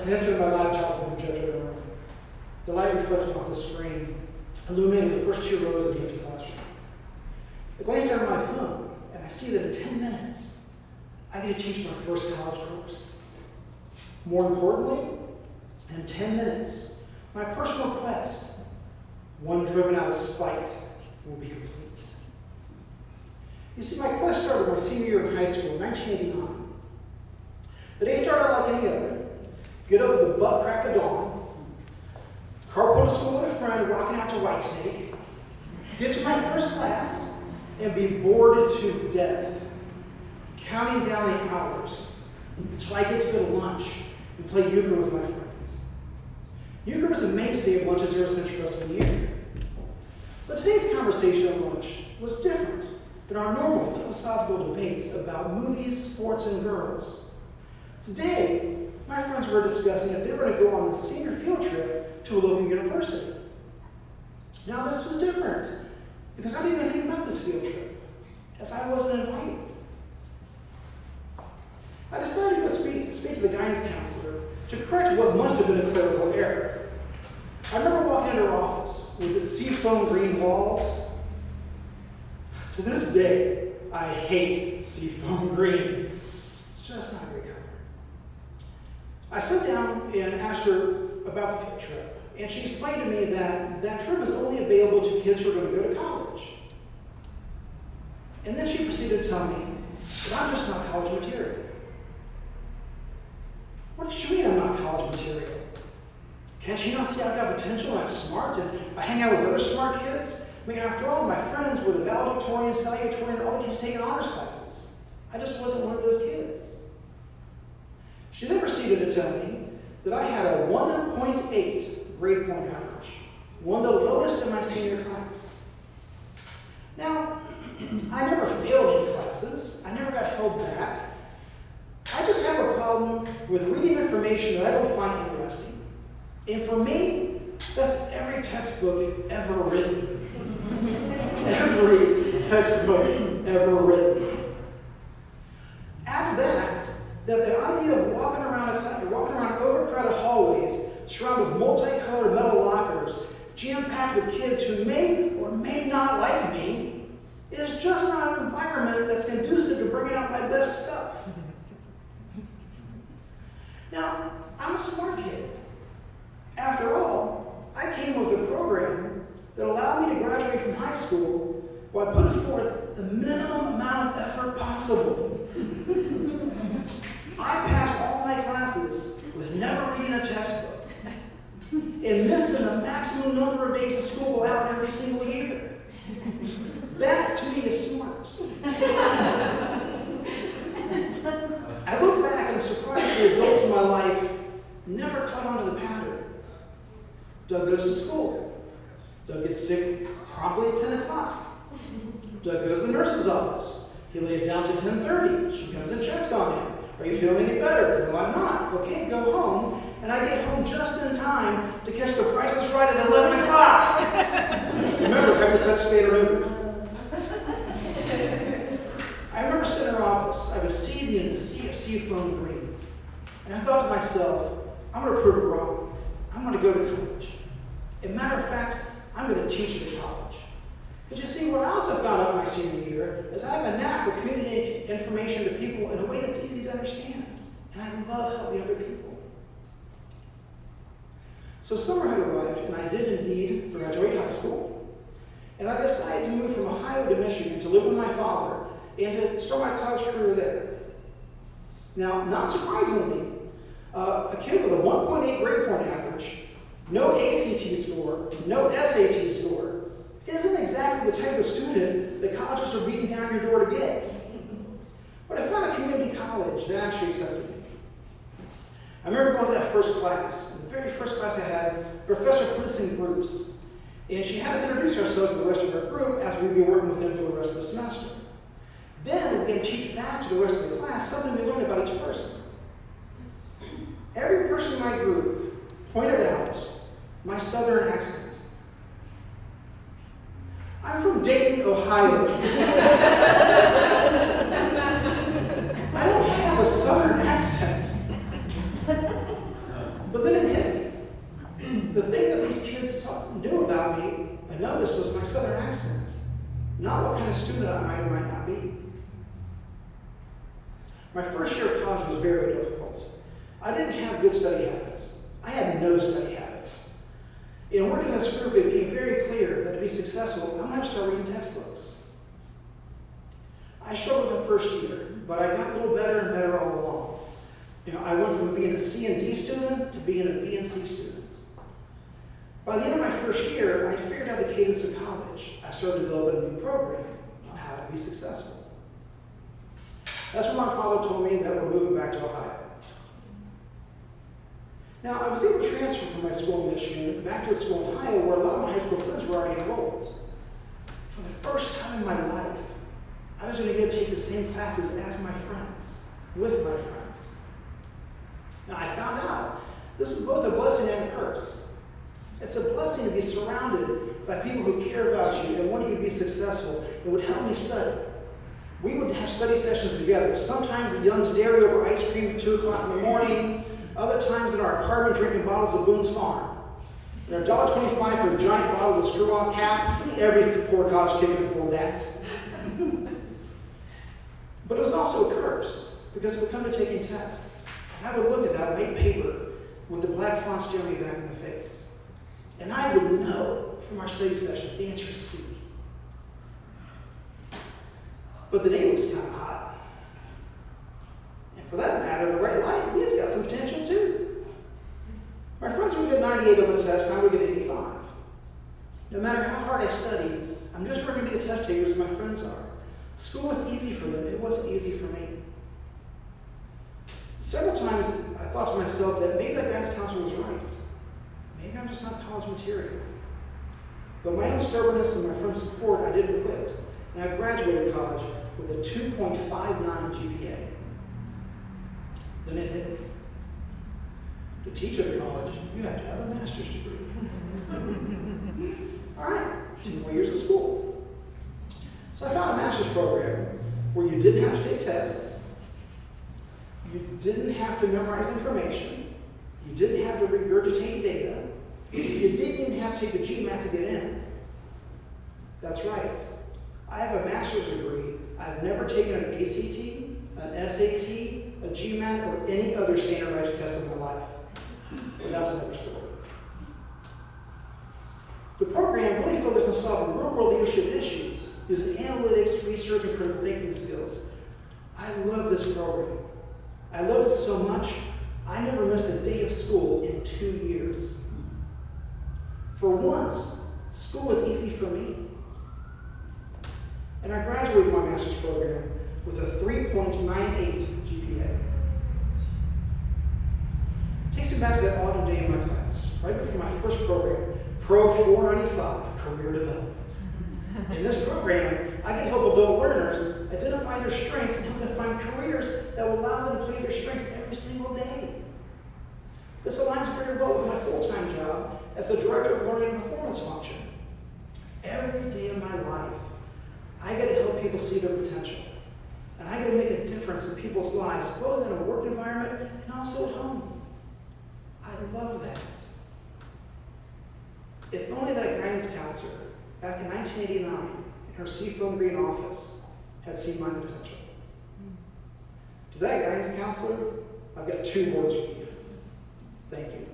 and entered my laptop in the projector room. The light reflected off the screen, illuminating the first 2 rows of the empty classroom. I glanced down at my phone, and I see that in 10 minutes, I get to teach my first college course. More importantly, in 10 minutes, my personal quest, one driven out of spite, will be complete. You see, my quest started my senior year in high school in 1989. The day started like any other. Get up with the butt crack of dawn, carpool to school with a friend, walking out to Whitesnake, get to my first class, and be bored to death, counting down the hours until I get to go to lunch and play euchre with my friends. Euchre was a mainstay of lunches ever since freshman year. But today's conversation at lunch was different than our normal philosophical debates about movies, sports, and girls. Today, my friends were discussing if they were going to go on a senior field trip to a local university. Now, this was different because I didn't even think about this field trip, as I wasn't invited. I decided to go speak to the guidance counselor to correct what must have been a clerical error. I remember walking into her office with the seafoam green walls. To this day, I hate seafoam green. It's just not a great color. I sat down and asked her about the field trip, and she explained to me that that trip is only available to kids who are going to go to college. And then she proceeded to tell me that I'm just not college material. What does she mean I'm not college material? Can she not see I've got potential and I'm smart and I hang out with other smart kids? I mean, after all, my friends were the valedictorian, salutatorian, all the kids taking honors classes. I just wasn't one of those kids. She then proceeded to tell me that I had a 1.8 grade point average, one of the lowest in my senior class. Now, I never failed any classes. I never got held back. I just have a problem with reading information that I don't find interesting. And for me, that's every textbook ever written. Every textbook ever written. Add that the idea of walking around overcrowded hallways, surrounded with multicolored metal lockers, jam-packed with kids who may or may not like me, is just not an environment that's conducive to bringing out my best self. Now, I'm a smart kid. After all, I came with a program that allowed me to graduate from high school while putting forth the minimum amount of effort possible. I passed all my classes with never reading a textbook and missing the maximum number of days of school out every single year. That, to me, is smart. I look back and I'm surprised the adults in my life never caught on to the pattern. Doug goes to school. Doug gets sick promptly at 10 o'clock. Doug goes to the nurse's office. He lays down to 10:30. She comes and checks on him. Are you feeling any better? No, I'm not. Okay, go home. And I get home just in time to catch The Price is Right at 11 o'clock. Remember, let's stay remembered. I remember sitting in her office. I was seething in the sea of seafoam green. And I thought to myself, I'm going to prove it wrong. I'm going to go to college. As a matter of fact, I'm going to teach at college. But you see, what I also found out my senior year is I have a knack for communicating information to people in a way that's easy to understand. And I love helping other people. So summer had arrived, and I did indeed graduate high school. And I decided to move from Ohio to Michigan to live with my father and to start my college career there. Now, not surprisingly, a kid with a 1.8 grade point average, no ACT score, no SAT score, isn't exactly the type of student that colleges are beating down your door to get. But I found a community college that actually accepted me. I remember going to that first class. And the very first class I had, the professor put us in groups. And she had us introduce ourselves to the rest of our group as we'd be working with them for the rest of the semester. Then we began to teach back to the rest of the class something we learned about each person. Every person in my group pointed out my southern accent. I'm from Dayton, Ohio. I don't have a southern accent. My first year of college was very difficult. I didn't have good study habits. I had no study habits. In working in this group, it became very clear that to be successful, I'm going to have to start reading textbooks. I struggled the first year, but I got a little better and better all along. I went from being a C and D student to being a B and C student. By the end of my first year, I figured out the cadence of college. I started developing a new program on how to be successful. That's when my father told me that we're moving back to Ohio. Now, I was able to transfer from my school in Michigan back to a school in Ohio where a lot of my high school friends were already enrolled. For the first time in my life, I was going to get to take the same classes as my friends, with my friends. Now, I found out this is both a blessing and a curse. It's a blessing to be surrounded by people who care about you and want you to be successful and would help me study. We would have study sessions together, sometimes at Young's Dairy over ice cream at 2 o'clock in the morning, other times in our apartment drinking bottles of Boone's Farm. And $1.25 for a giant bottle with a screw-on cap, every poor college kid can afford that. But it was also a curse, because it would come to taking tests. And I would look at that white paper with the black font staring me back in the face. And I would know from our study sessions the answer is C. But the day was kind of hot. And for that matter, the red light, he's got some potential too. My friends would get 98 on the test, and I would get 85. No matter how hard I studied, I'm just going to be the test takers as my friends are. School was easy for them. It wasn't easy for me. Several times I thought to myself that maybe that guidance counselor was right. Maybe I'm just not college material. But my own stubbornness and my friend's support, I didn't quit. And I graduated college with a 2.59 GPA. Then it hit me. To teach at college, you have to have a master's degree. All right, 2 more years of school. So I found a master's program where you didn't have to take tests, you didn't have to memorize information, you didn't have to regurgitate data, you didn't even have to take the GMAT to get in. That's right. I have a master's degree. I've never taken an ACT, an SAT, a GMAT, or any other standardized test in my life. But that's another story. The program really focused on solving real-world leadership issues using analytics, research, and critical thinking skills. I love this program. I loved it so much, I never missed a day of school in 2 years. For once, school was easy for me. And I graduated my master's program with a 3.98 GPA. Takes me back to that autumn day in my class, right before my first program, Pro 495, Career Development. In this program, I can help adult learners identify their strengths and help them find careers that will allow them to play their strengths every single day. This aligns very well with my full-time job as the Director of Learning and Performance Function. Every day of my life, I get to help people see their potential. And I get to make a difference in people's lives, both in a work environment and also at home. I love that. If only that guidance counselor back in 1989 in her Seafoam Green office had seen my potential. To that guidance counselor, I've got 2 words for you. Thank you.